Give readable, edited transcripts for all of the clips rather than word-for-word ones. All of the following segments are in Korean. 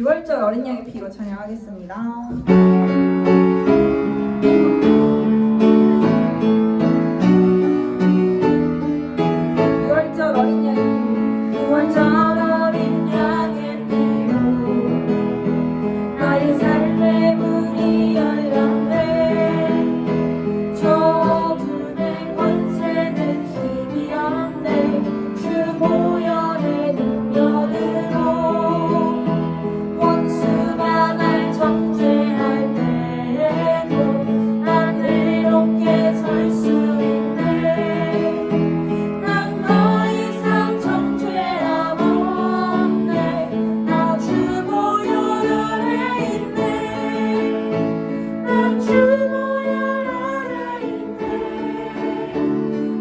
6월절 어린 양의 피로 찬양하겠습니다. 6월절 어린 양의 피, 6월절 어린 양의 피로 나의 삶의 문이 열렸네. 저 어둠의 권세는 힘이 없네. 주 보혈의 능력으로 원수가 날 정죄할 때에도 난 의롭게 설 수 있네. 난 더 이상 정죄함 없네. 나 주 보혈 아래 있네. 난 주 보혈 아래 있네.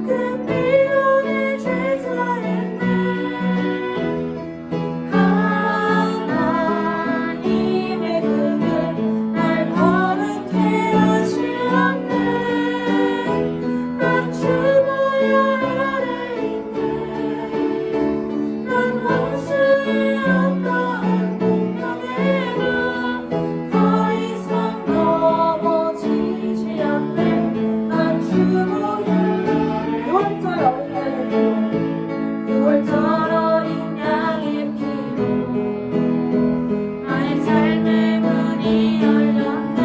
그 피로 내 죄 사했네. 하나님의 은혜 날 거룩해 하시었네. 난 주 보혈 아래 있네. 난 원수의 어떠한 공경에도 더 이상 넘어지지 않네. 난 주 보혈 아래 6월절 어린 양의 피로 6월절 어린 양의 피로 나의 삶의 문이 열렸네.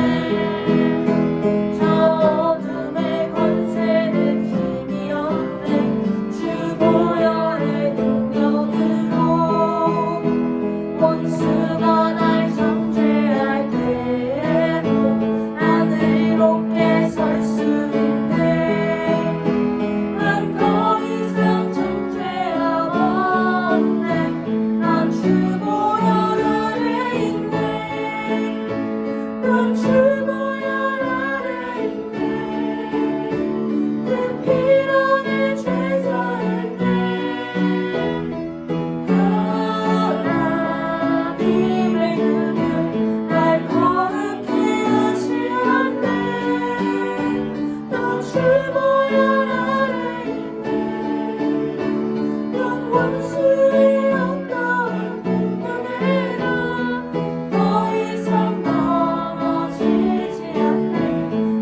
저 어둠의 권세는 힘이 없네. 주 보혈의 능력으로 원수가 날 정죄할 때에도 난 의롭게 설 수 있네. 난 더 이상 정죄함 없네. 난 주 보혈 아래 있네. 난 주 보혈 아래 있네. 그 피로 내 죄 사했네. 하나님의 은혜 날 거룩해 하시었네. 난 주 보혈 아래 있네. 난 원수의 어떠한 공경에도 더 이상 넘어지지 않네.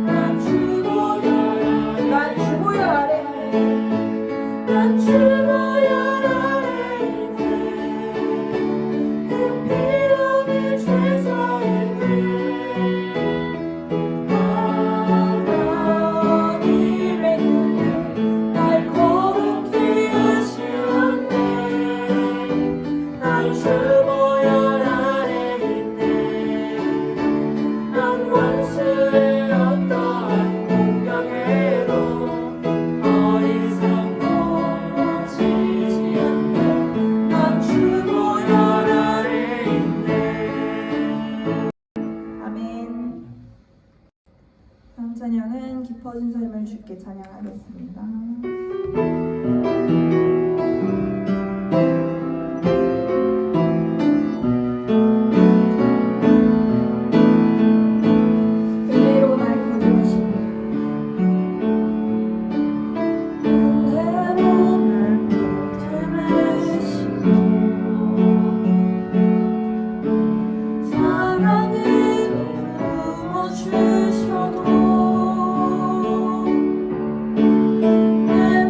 난 주 보혈 아래 있네. 난 주 보혈 아래 있네. 그 피로 내 죄 사했네. 하나님의 은혜 날 거룩해 하시었네. 난 주 보혈 아래 있네. 난 원수의 어떠한 공경에도 더 이상 넘어지지 않네. 난 주 보혈 아래 있네. 아멘. 다음 찬양은 깊어진 삶을 주께 찬양하겠습니다. 은혜로 날 거두시고 은혜로 날 거두시고 사랑으로 부어주셔도 내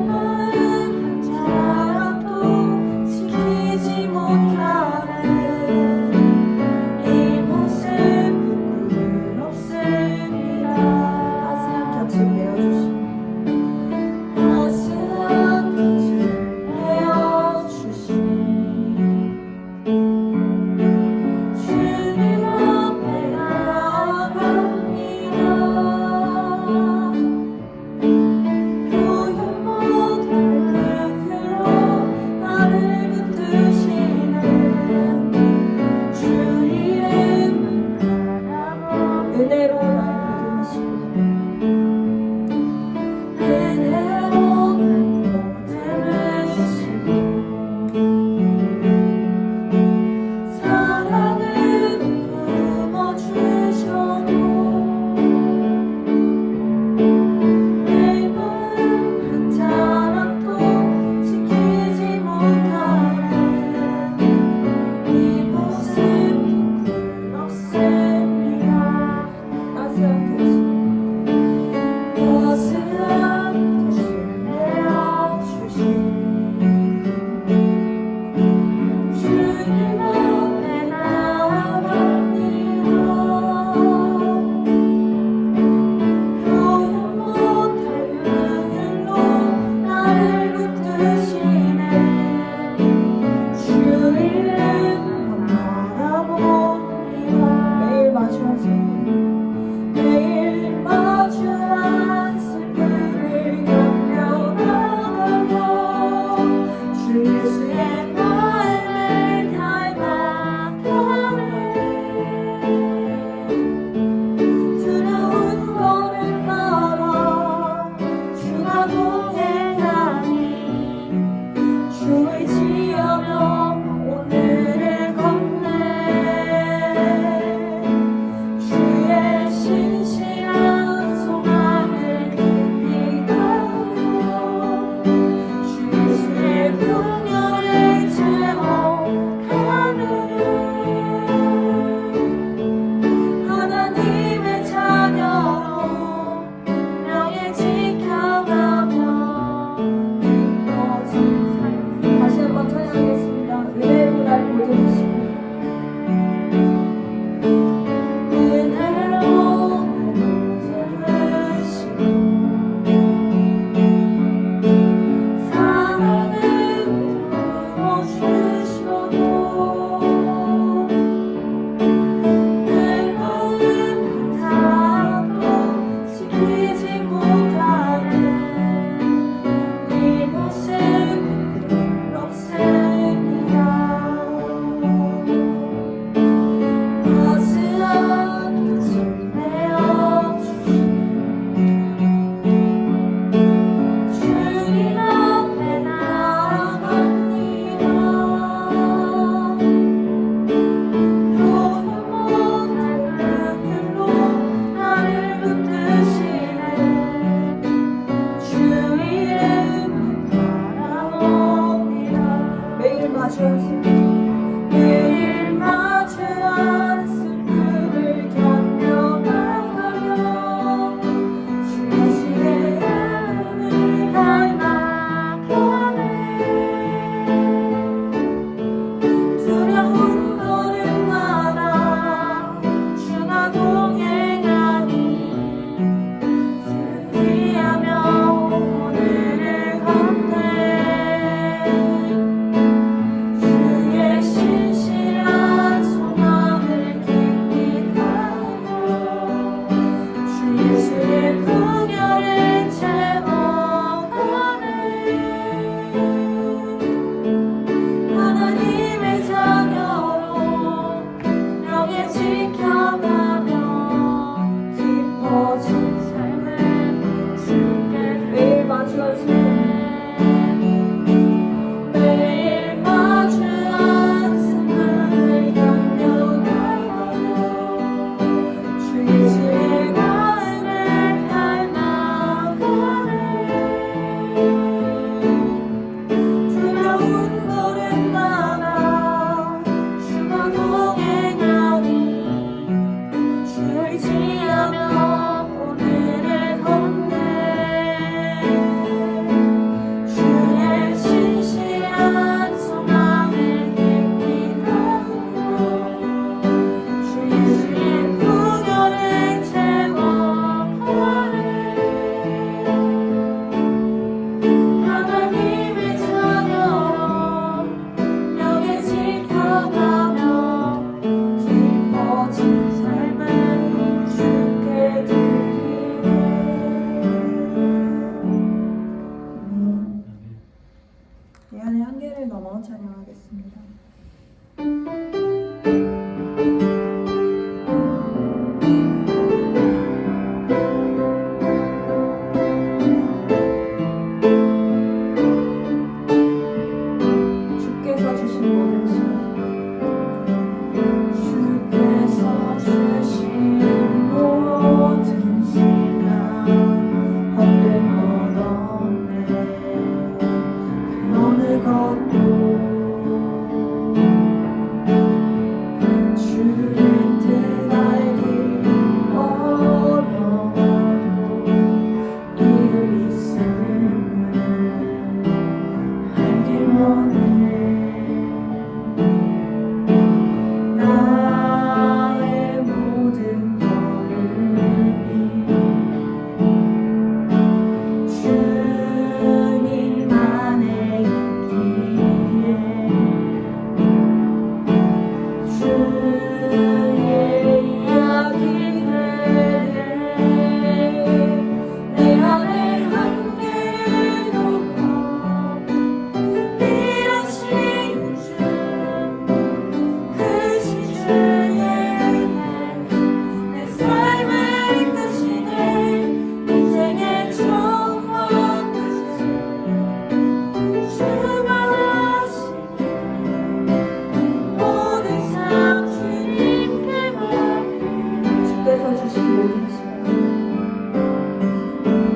주께서 주신 모든 시간,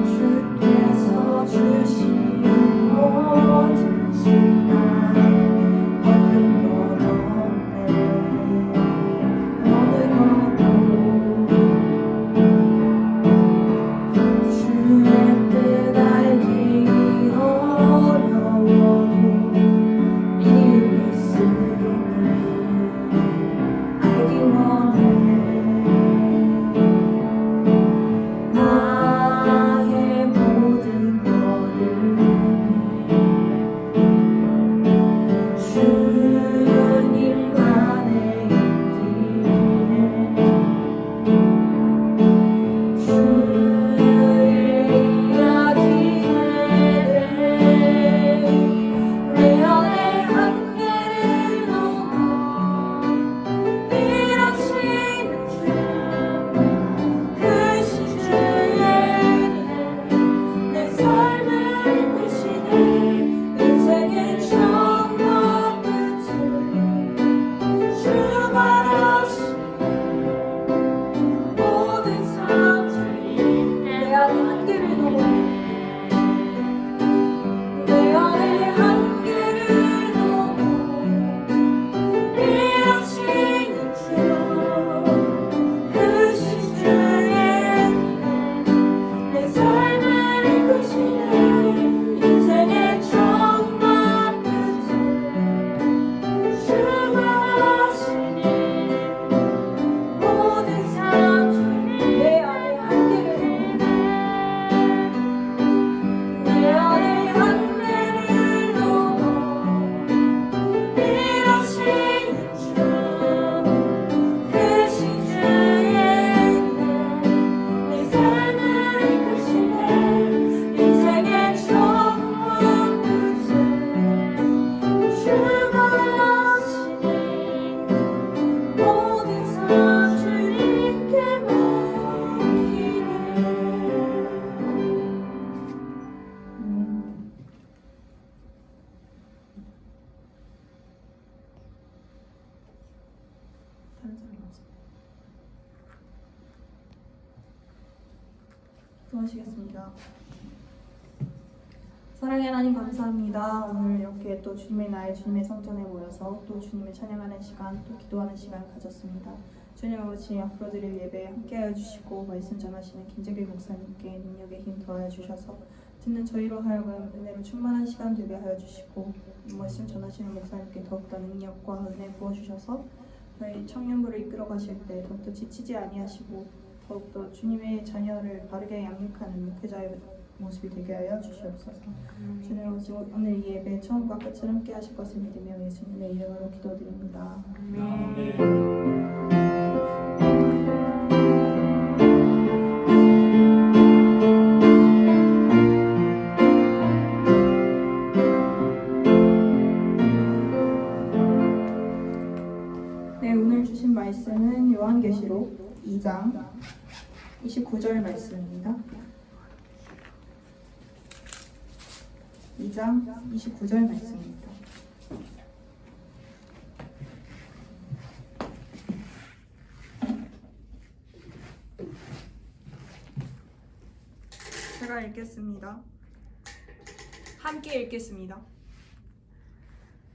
주께서 주신 모든 시간 얻는 것 없네. 얻는 것 없고 주의 뜻 알기 어려워도 이유 있으니 알기 원해. 나의 모든 걸음이 주님 안에 있기에 주의 이야기에 내 안의 한계를 넘어 밀어치는 주 크신 주의 내 삶을 이끄시네. 인생의 처음과 끝을 주 바라시네. 모든 사람들이 내 안의 한계를 넘어 내 안의 한계를 넘어 밀어치는 주 크신 주의 내 삶을 이끄시네. 인생의 처음과 끝을 주 바라시니 모든 사람들이 내 안의 한계를 내 안의 한계를 넘어 밀어치는 주 크신 주의 내 삶을 이끄시네. 인생의 처음과 끝을 주 바라시니 모든 사람 주님께 맡기네. 기도하시겠습니다. 사랑의 하나님 감사합니다. 오늘 이렇게 또 주님의 날 주님의 성전에 모여서 또 주님을 찬양하는 시간, 또 기도하는 시간 가졌습니다. 주님 아버지, 앞으로 드릴 예배에 함께하여 주시고 말씀 전하시는 김재길 목사님께 능력의 힘 더하여 주셔서 듣는 저희로 하여금 은혜로 충만한 시간 되게 하여 주시고 말씀 전하시는 목사님께 더욱더 능력과 은혜 부어주셔서 저희 청년부를 이끌어 가실 때 더욱더 지치지 아니하시고 더욱더 주님의 자녀를 바르게 양육하는 목회자의 모습이 되게 하여 주시옵소서. 주님 아버지, 오늘 이 예배 처음과 끝을 함께 하실 것을 믿으며 예수님의 이름으로 기도드립니다. 네, 오늘 주신 말씀은 요한계시록 2장 29절 말씀입니다. 2장 29절 말씀입니다. 제가 읽겠습니다. 함께 읽겠습니다.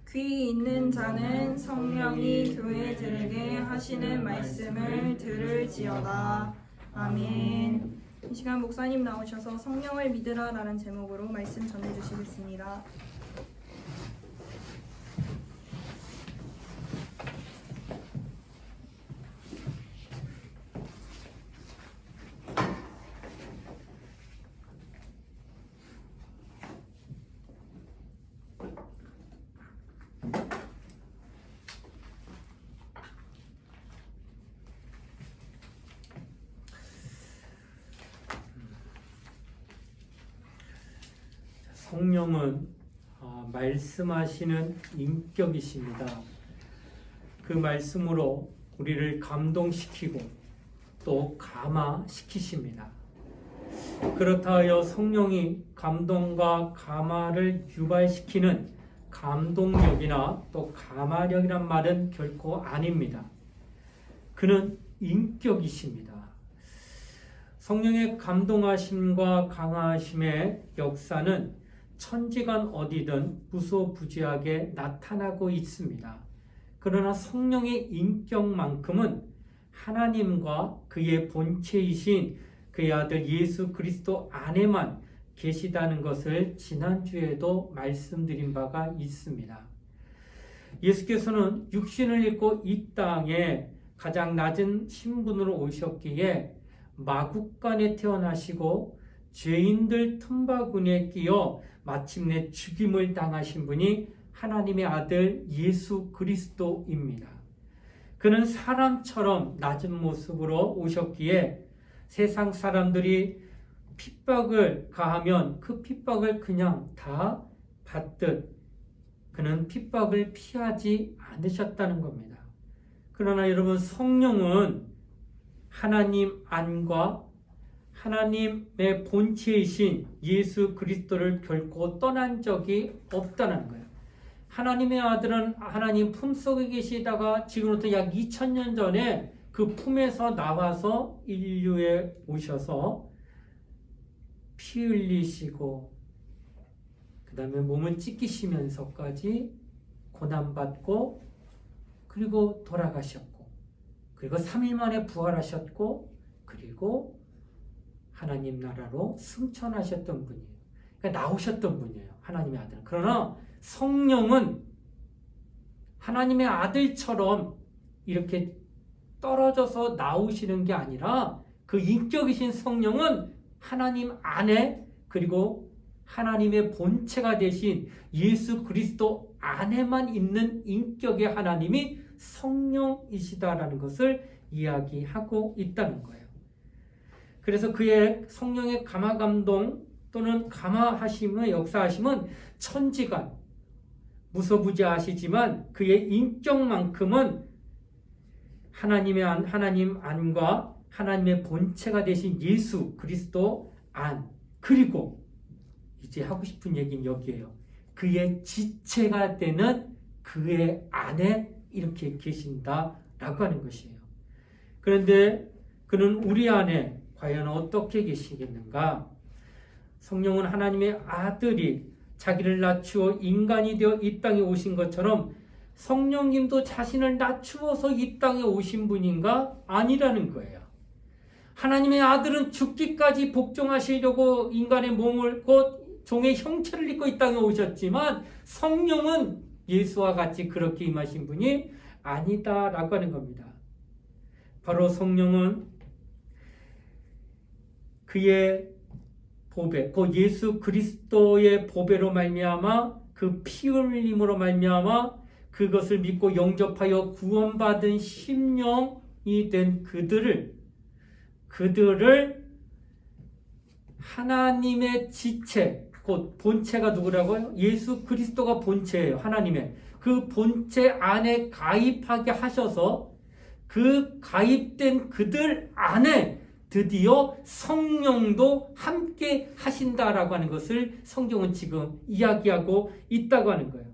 귀 있는 자는 성령이 교회들에게 하시는 말씀을 들을지어다. 아멘. 이 시간 목사님 나오셔서 성령을 믿으라 라는 제목으로 말씀 전해주시겠습니다. 성령은 말씀하시는 인격이십니다. 그 말씀으로 우리를 감동시키고 또 감화시키십니다. 그렇다 하여 성령이 감동과 감화를 유발시키는 감동력이나 또 감화력이란 말은 결코 아닙니다. 그는 인격이십니다. 성령의 감동하심과 강하심의 역사는 천지간 어디든 무소부지하게 나타나고 있습니다. 그러나 성령의 인격만큼은 하나님과 그의 본체이신 그의 아들 예수 그리스도 안에만 계시다는 것을 지난주에도 말씀드린 바가 있습니다. 예수께서는 육신을 입고 이 땅에 가장 낮은 신분으로 오셨기에 마국간에 태어나시고 죄인들 틈바구니에 끼어 마침내 죽임을 당하신 분이 하나님의 아들 예수 그리스도입니다. 그는 사람처럼 낮은 모습으로 오셨기에 세상 사람들이 핍박을 가하면 그 핍박을 그냥 다 받듯 그는 핍박을 피하지 않으셨다는 겁니다. 그러나 여러분, 성령은 하나님 안과 하나님의 본체이신 예수 그리스도를 결코 떠난 적이 없다는 거예요. 하나님의 아들은 하나님 품속에 계시다가 지금부터 약 2000년 전에 그 품에서 나와서 인류에 오셔서 피 흘리시고 그 다음에 몸을 찢기시면서까지 고난받고 그리고 돌아가셨고 그리고 3일 만에 부활하셨고 그리고 하나님 나라로 승천하셨던 분이에요. 그러니까 나오셨던 분이에요. 하나님의 아들은. 그러나 성령은 하나님의 아들처럼 이렇게 떨어져서 나오시는 게 아니라 그 인격이신 성령은 하나님 안에 그리고 하나님의 본체가 되신 예수 그리스도 안에만 있는 인격의 하나님이 성령이시다라는 것을 이야기하고 있다는 거예요. 그래서 그의 성령의 감화감동 또는 감화하심의 역사하심은 천지간 무소부지하시지만 그의 인격만큼은 하나님 안과 하나님의 본체가 되신 예수 그리스도 안, 그리고 이제 하고 싶은 얘기는 여기에요. 그의 지체가 되는 그의 안에 이렇게 계신다라고 하는 것이에요. 그런데 그는 우리 안에 과연 어떻게 계시겠는가? 성령은 하나님의 아들이 자기를 낮추어 인간이 되어 이 땅에 오신 것처럼 성령님도 자신을 낮추어서 이 땅에 오신 분인가? 아니라는 거예요. 하나님의 아들은 죽기까지 복종하시려고 인간의 몸을 곧 종의 형체를 입고 이 땅에 오셨지만 성령은 예수와 같이 그렇게 임하신 분이 아니다라고 하는 겁니다. 바로 성령은 그의 보배, 곧 예수 그리스도의 보배로 말미암아 그 피 흘림으로 말미암아 그것을 믿고 영접하여 구원받은 심령이 된 그들을 하나님의 지체, 곧 본체가 누구라고요? 예수 그리스도가 본체예요. 하나님의 그 본체 안에 가입하게 하셔서 그 가입된 그들 안에 드디어 성령도 함께 하신다라고 하는 것을 성경은 지금 이야기하고 있다고 하는 거예요.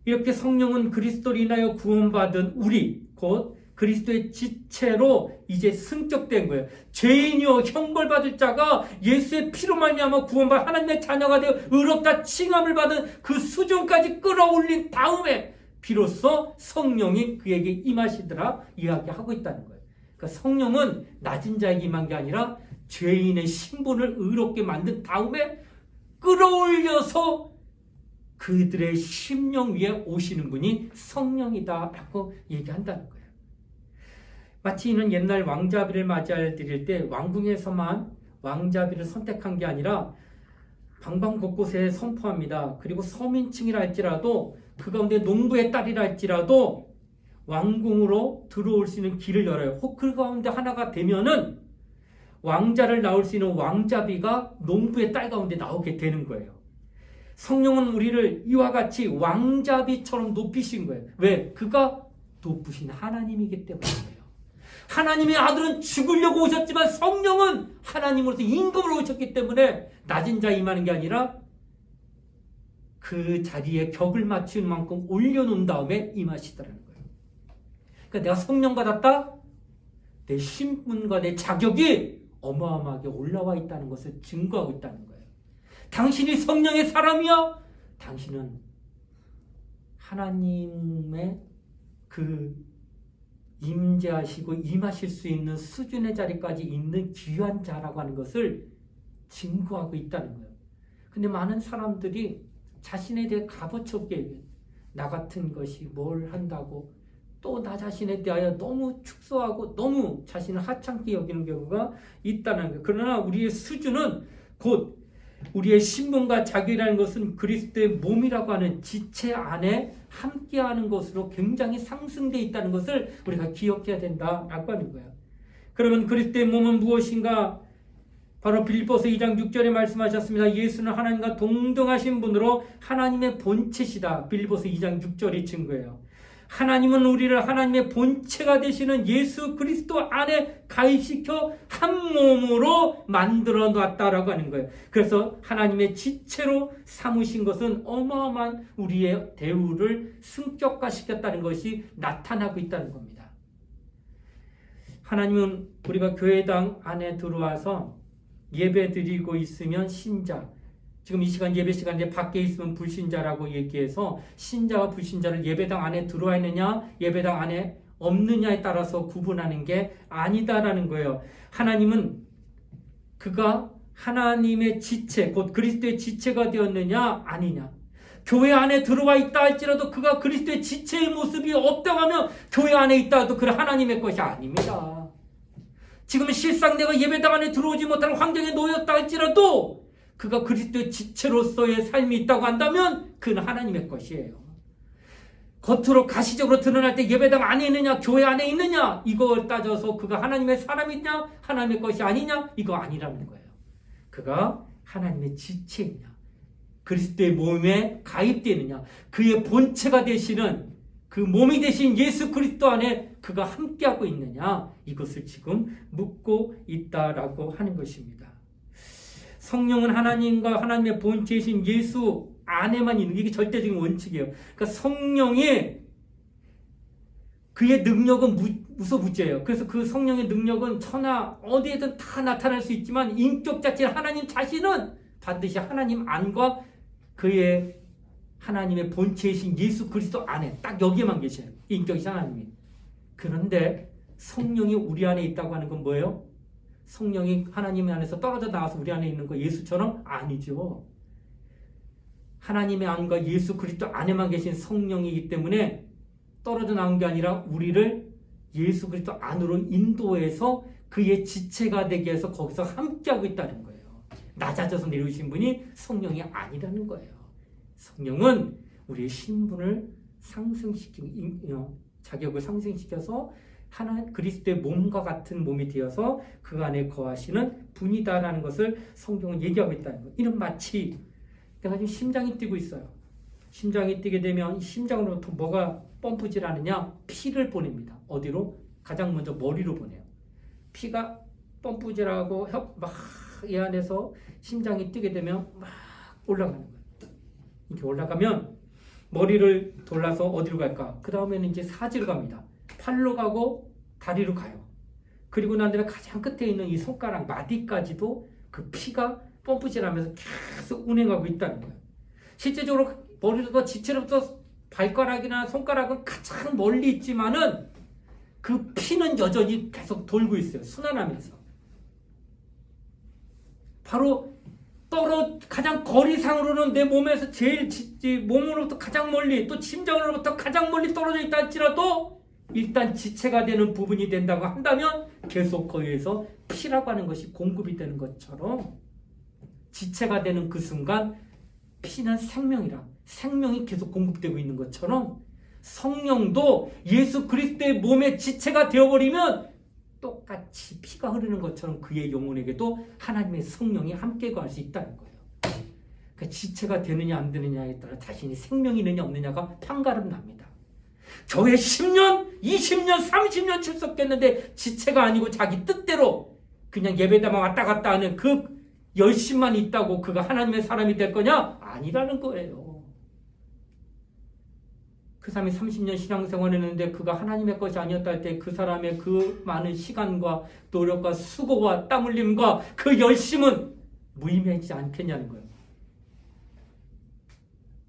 이렇게 성령은 그리스도로 인하여 구원받은 우리, 곧 그리스도의 지체로 이제 승격된 거예요. 죄인이요 형벌받을 자가 예수의 피로 말미암아 구원받아 하나님의 자녀가 되어 의롭다 칭함을 받은 그 수준까지 끌어올린 다음에 비로소 성령이 그에게 임하시더라 이야기하고 있다는 거예요. 그러니까 성령은 낮은 자에게 임한 게 아니라 죄인의 신분을 의롭게 만든 다음에 끌어올려서 그들의 심령 위에 오시는 분이 성령이다라고 얘기한다는 거예요. 마치 이는 옛날 왕자비를 맞이할 드릴 때 왕궁에서만 왕자비를 선택한 게 아니라 방방곳곳에 선포합니다. 그리고 서민층이라 할지라도 그 가운데 농부의 딸이라 할지라도 왕궁으로 들어올 수 있는 길을 열어요. 혹 그 가운데 하나가 되면은 왕자를 낳을 수 있는 왕자비가 농부의 딸 가운데 나오게 되는 거예요. 성령은 우리를 이와 같이 왕자비처럼 높이신 거예요. 왜? 그가 높으신 하나님이기 때문이에요. 하나님의 아들은 죽으려고 오셨지만 성령은 하나님으로서 임금으로 오셨기 때문에 낮은 자에 임하는 게 아니라 그 자리에 격을 맞추는 만큼 올려놓은 다음에 임하시더라는 거예요. 그러니까 내가 성령 받았다? 내 신분과 내 자격이 어마어마하게 올라와 있다는 것을 증거하고 있다는 거예요. 당신이 성령의 사람이야? 당신은 하나님의 그 임재하시고 임하실 수 있는 수준의 자리까지 있는 귀한 자라고 하는 것을 증거하고 있다는 거예요. 근데 많은 사람들이 자신에 대해 값어치 없게 얘기해요. 나 같은 것이 뭘 한다고 또 나 자신에 대하여 너무 축소하고 너무 자신을 하찮게 여기는 경우가 있다는 거예요. 그러나 우리의 수준은 곧 우리의 신분과 자격이라는 것은 그리스도의 몸이라고 하는 지체 안에 함께하는 것으로 굉장히 상승되어 있다는 것을 우리가 기억해야 된다라고 하는 거예요. 그러면 그리스도의 몸은 무엇인가? 바로 빌립보서 2장 6절에 말씀하셨습니다. 예수는 하나님과 동등하신 분으로 하나님의 본체시다. 빌립보서 2장 6절이 증거예요. 하나님은 우리를 하나님의 본체가 되시는 예수 그리스도 안에 가입시켜 한 몸으로 만들어 놨다라고 하는 거예요. 그래서 하나님의 지체로 삼으신 것은 어마어마한 우리의 대우를 승격화시켰다는 것이 나타나고 있다는 겁니다. 하나님은 우리가 교회당 안에 들어와서 예배 드리고 있으면 신자, 지금 이 시간 예배 시간인데 밖에 있으면 불신자라고 얘기해서 신자와 불신자를 예배당 안에 들어와 있느냐 예배당 안에 없느냐에 따라서 구분하는 게 아니다라는 거예요. 하나님은 그가 하나님의 지체, 곧 그리스도의 지체가 되었느냐 아니냐, 교회 안에 들어와 있다 할지라도 그가 그리스도의 지체의 모습이 없다고 하면 교회 안에 있다 해도 그는 하나님의 것이 아닙니다. 지금 실상 내가 예배당 안에 들어오지 못하는 환경에 놓였다 할지라도 그가 그리스도의 지체로서의 삶이 있다고 한다면 그는 하나님의 것이에요. 겉으로 가시적으로 드러날 때 예배당 안에 있느냐 교회 안에 있느냐 이걸 따져서 그가 하나님의 사람이냐 하나님의 것이 아니냐 이거 아니라는 거예요. 그가 하나님의 지체이냐 그리스도의 몸에 가입되느냐 그의 본체가 되시는 그 몸이 되신 예수 그리스도 안에 그가 함께하고 있느냐 이것을 지금 묻고 있다라고 하는 것입니다. 성령은 하나님과 하나님의 본체이신 예수 안에만 있는 이게 절대적인 원칙이에요. 그러니까 성령이 그의 능력은 무소부재예요. 그래서 그 성령의 능력은 천하 어디에든 다 나타날 수 있지만 인격 자체는 하나님 자신은 반드시 하나님 안과 그의 하나님의 본체이신 예수 그리스도 안에 딱 여기에만 계셔요. 인격이신 하나님이. 그런데 성령이 우리 안에 있다고 하는 건 뭐예요? 성령이 하나님 안에서 떨어져 나와서 우리 안에 있는 거 예수처럼? 아니죠. 하나님의 안과 예수 그리스도 안에만 계신 성령이기 때문에 떨어져 나온 게 아니라 우리를 예수 그리스도 안으로 인도해서 그의 지체가 되게 해서 거기서 함께하고 있다는 거예요. 낮아져서 내려오신 분이 성령이 아니라는 거예요. 성령은 우리의 신분을 상승시키고 자격을 상승시켜서 하나 그리스도의 몸과 같은 몸이 되어서 그 안에 거하시는 분이다라는 것을 성경은 얘기하고 있다는 거예요. 이는 마치 내가 지금 심장이 뛰고 있어요. 심장이 뛰게 되면 심장으로부터 뭐가 펌프질하느냐? 피를 보냅니다. 어디로? 가장 먼저 머리로 보내요. 피가 펌프질하고 막 이 안에서 심장이 뛰게 되면 막 올라가는 거예요. 이렇게 올라가면 머리를 돌아서 어디로 갈까? 그 다음에는 이제 사지로 갑니다. 팔로 가고 다리로 가요. 그리고 난 다음에 가장 끝에 있는 이 손가락 마디까지도 그 피가 펌프질하면서 계속 운행하고 있다는 거예요. 실제적으로 머리로부터 지체로부터 발가락이나 손가락은 가장 멀리 있지만은 그 피는 여전히 계속 돌고 있어요. 순환하면서. 바로 가장 거리상으로는 내 몸에서 제일 몸으로부터 가장 멀리 또 심장으로부터 가장 멀리 떨어져 있다 할지라도 일단 지체가 되는 부분이 된다고 한다면 계속 거기에서 피라고 하는 것이 공급이 되는 것처럼 지체가 되는 그 순간 피는 생명이라 생명이 계속 공급되고 있는 것처럼 성령도 예수 그리스도의 몸의 지체가 되어버리면 똑같이 피가 흐르는 것처럼 그의 영혼에게도 하나님의 성령이 함께 거할 수 있다는 거예요. 그러니까 지체가 되느냐 안 되느냐에 따라 자신이 생명이 있느냐 없느냐가 판가름 납니다. 교회 10년, 20년, 30년 출석했는데 지체가 아니고 자기 뜻대로 그냥 예배당만 왔다 갔다 하는 그 열심만 있다고 그가 하나님의 사람이 될 거냐? 아니라는 거예요. 그 사람이 30년 신앙생활을 했는데 그가 하나님의 것이 아니었다 할 때 그 사람의 그 많은 시간과 노력과 수고와 땀 흘림과 그 열심은 무의미하지 않겠냐는 거예요.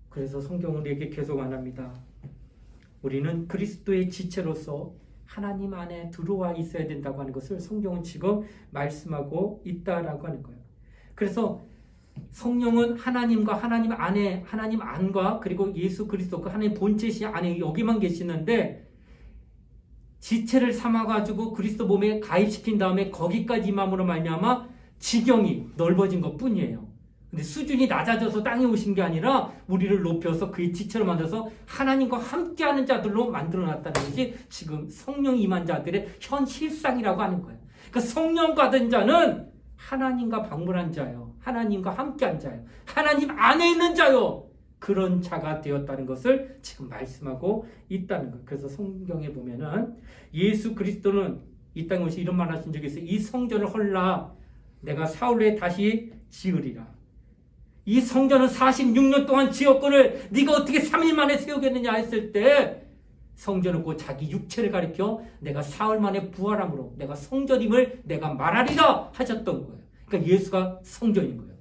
그래서 성경은 우리에게 계속 안 합니다. 우리는 그리스도의 지체로서 하나님 안에 들어와 있어야 된다고 하는 것을 성경은 지금 말씀하고 있다라고 하는 거예요. 그래서 성령은 하나님과 하나님 안에, 하나님 안과 그리고 예수 그리스도 그 하나님 본체시 안에 여기만 계시는데 지체를 삼아가지고 그리스도 몸에 가입시킨 다음에 거기까지 임함으로 말미암아 지경이 넓어진 것 뿐이에요. 근데 수준이 낮아져서 땅에 오신 게 아니라 우리를 높여서 그의 지체로 만들어서 하나님과 함께하는 자들로 만들어놨다는 것이 지금 성령 임한 자들의 현 실상이라고 하는 거예요. 그러니까 성령 받은 자는 하나님과 방문한 자요. 하나님과 함께한 자요. 하나님 안에 있는 자요. 그런 자가 되었다는 것을 지금 말씀하고 있다는 거예요. 그래서 성경에 보면은 예수 그리스도는 이 땅에 오시 이런 말 하신 적이 있어요. 이 성전을 헐라 내가 사흘에 다시 지으리라. 이 성전은 46년 동안 지었거늘 네가 어떻게 3일 만에 세우겠느냐 했을 때 성전은 곧 자기 육체를 가리켜 내가 사흘 만에 부활함으로 내가 성전임을 내가 말하리라 하셨던 거예요. 그러니까 예수가 성전인 거예요.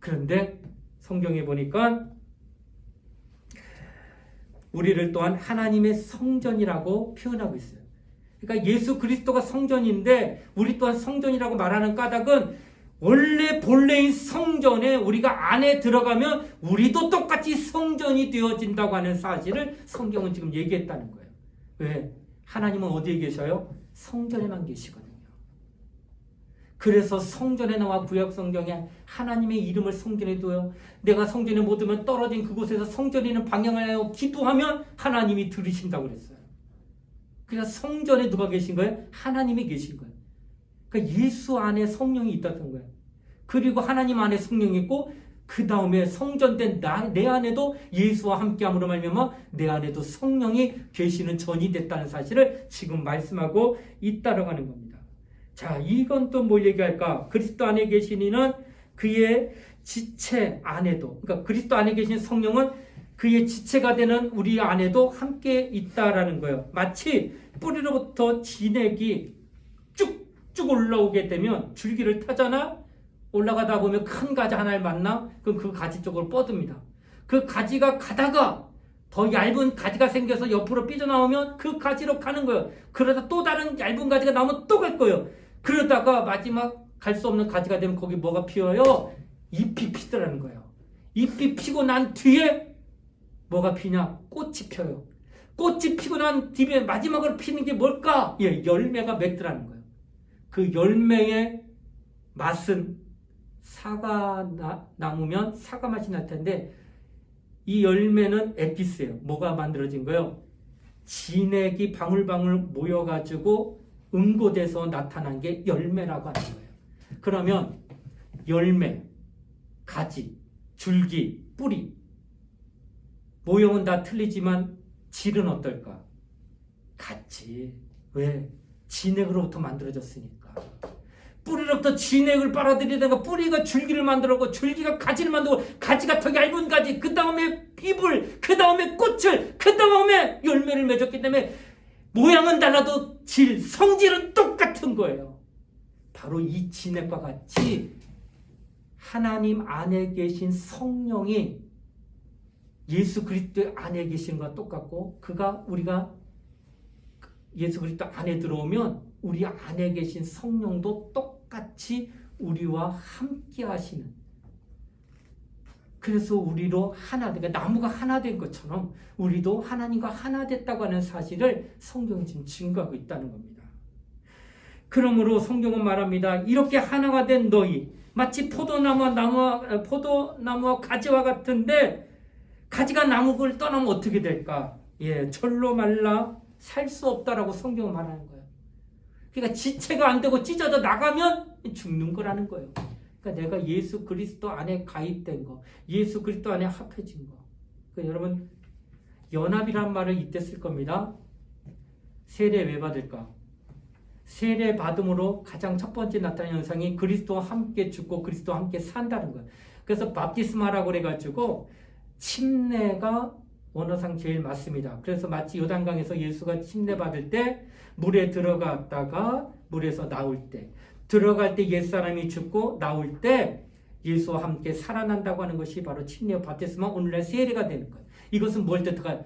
그런데 성경에 보니까 우리를 또한 하나님의 성전이라고 표현하고 있어요. 그러니까 예수 그리스도가 성전인데 우리 또한 성전이라고 말하는 까닭은 원래 본래인 성전에 우리가 안에 들어가면 우리도 똑같이 성전이 되어진다고 하는 사실을 성경은 지금 얘기했다는 거예요. 왜? 하나님은 어디에 계셔요? 성전에만 계시거든요. 그래서 성전에 나와 구약 성경에 하나님의 이름을 성전에 둬요. 내가 성전에 못 오면 떨어진 그곳에서 성전에 있는 방향을 하여 기도하면 하나님이 들으신다고 그랬어요. 그러니까 성전에 누가 계신 거예요? 하나님이 계신 거예요. 그러니까 예수 안에 성령이 있다는 거예요. 그리고 하나님 안에 성령이 있고 그 다음에 성전된 내 안에도 예수와 함께함으로 말미암아 내 안에도 성령이 계시는 전이 됐다는 사실을 지금 말씀하고 있다라고 하는 겁니다. 자, 이건 또 뭘 얘기할까? 그리스도 안에 계신 이는 그의 지체 안에도, 그러니까 그리스도 안에 계신 성령은 그의 지체가 되는 우리 안에도 함께 있다라는 거예요. 마치 뿌리로부터 진액이 쭉쭉 올라오게 되면 줄기를 타잖아. 올라가다 보면 큰 가지 하나를 만나? 그럼 그 가지 쪽으로 뻗습니다. 그 가지가 가다가 더 얇은 가지가 생겨서 옆으로 삐져나오면 그 가지로 가는 거예요. 그러다 또 다른 얇은 가지가 나오면 또 갈 거예요. 그러다가 마지막 갈 수 없는 가지가 되면 거기 뭐가 피어요? 잎이 피더라는 거예요. 잎이 피고 난 뒤에 뭐가 피냐? 꽃이 펴요. 꽃이 피고 난 뒤에 마지막으로 피는 게 뭘까? 예, 열매가 맺더라는 거예요. 그 열매의 맛은 사과 나무면 사과 맛이 날 텐데 이 열매는 에피스예요. 뭐가 만들어진 거예요? 진액이 방울방울 모여가지고 응고돼서 나타난 게 열매라고 하는 거예요. 그러면 열매, 가지, 줄기, 뿌리 모형은 다 틀리지만 질은 어떨까? 같지. 왜? 진액으로부터 만들어졌으니까. 뿌리로부터 진액을 빨아들이다가 뿌리가 줄기를 만들었고 줄기가 가지를 만들고 가지가 더 얇은 가지 그 다음에 잎을 그 다음에 꽃을 그 다음에 열매를 맺었기 때문에 모양은 달라도 성질은 똑같은 거예요. 바로 이 진액과 같이 하나님 안에 계신 성령이 예수 그리스도 안에 계신 것과 똑같고 우리가 예수 그리스도 안에 들어오면 우리 안에 계신 성령도 똑같이 우리와 함께 하시는, 그래서 우리로 하나, 그러니까 나무가 하나 된 것처럼 우리도 하나님과 하나 됐다고 하는 사실을 성경이 지금 증거하고 있다는 겁니다. 그러므로 성경은 말합니다. 이렇게 하나가 된 너희 마치 포도나무와 가지와 같은데 가지가 나무를 떠나면 어떻게 될까? 예, 절로 말라 살 수 없다라고 성경은 말하는 거예요. 그러니까 지체가 안 되고 찢어져 나가면 죽는 거라는 거예요. 그러니까 내가 예수 그리스도 안에 가입된 거, 예수 그리스도 안에 합해진 거. 그러니까 여러분 연합이란 말을 이때 쓸 겁니다. 세례 왜 받을까? 세례 받음으로 가장 첫 번째 나타나는 현상이 그리스도와 함께 죽고 그리스도와 함께 산다는 거예요. 그래서 밥티스마라고 그래가지고 침례가 원어상 제일 맞습니다. 그래서 마치 요단강에서 예수가 침례받을 때 물에 들어갔다가 물에서 나올 때, 들어갈 때 옛사람이 죽고 나올 때 예수와 함께 살아난다고 하는 것이 바로 침례 바티스마 오늘날 세례가 되는 거예요. 이것은 뭘 뜻할까요?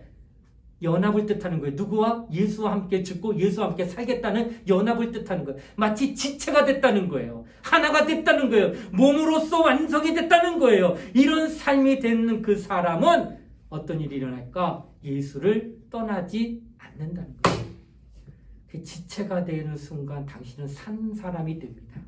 연합을 뜻하는 거예요. 누구와? 예수와 함께 죽고 예수와 함께 살겠다는 연합을 뜻하는 거예요. 마치 지체가 됐다는 거예요. 하나가 됐다는 거예요. 몸으로서 완성이 됐다는 거예요. 이런 삶이 되는 그 사람은 어떤 일이 일어날까? 예수를 떠나지 않는다는 거예요. 그 지체가 되는 순간 당신은 산 사람이 됩니다.